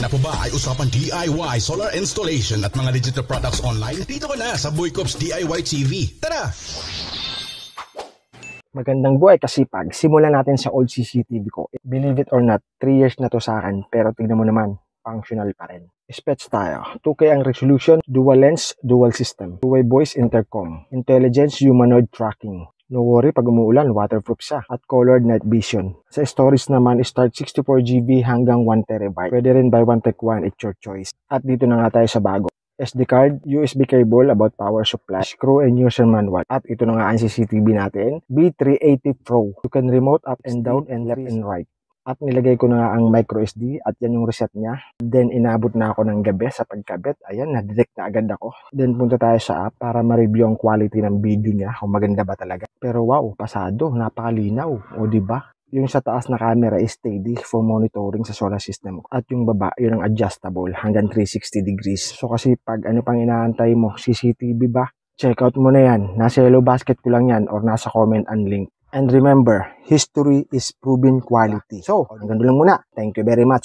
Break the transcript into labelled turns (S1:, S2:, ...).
S1: Sana po ba ay usapan DIY, solar installation at mga digital products online? Dito ka na sa Boy Corps DIY TV. Tara!
S2: Magandang buhay kasipag. Simulan natin sa old CCTV ko. Believe it or not, 3 years na to sa akin, pero tignan mo naman, functional pa rin. Specs tayo. 2K ang resolution, dual lens, dual system, two-way voice intercom, intelligence humanoid tracking. No worry, pag umuulan, waterproof siya. At colored night vision. Sa storage naman, start 64GB hanggang 1TB. Pwede rin buy one take one, it's your choice. At dito na nga tayo sa bago. SD card, USB cable, about power supply, screw and user manual. At ito na nga ang CCTV natin, B380 Pro. You can remote up and down and left and right. At nilagay ko na nga ang micro SD at yan yung reset niya. Then inabot na ako ng gabi sa pagkabit. Ayan, na-detect na agad ako. Then punta tayo sa app para ma-review ang quality ng video niya kung maganda ba talaga. Pero wow, pasado, napakalinaw. O diba? Yung sa taas na camera is steady for monitoring sa solar system. At yung baba, yun ang adjustable hanggang 360 degrees. So kasi pag ano pang inaantay mo, CCTV ba? Check out mo na yan. Nasa yellow basket ko lang yan or nasa comment and link. And remember, history is proven quality. So, hanggang doon lang muna. Thank you very much.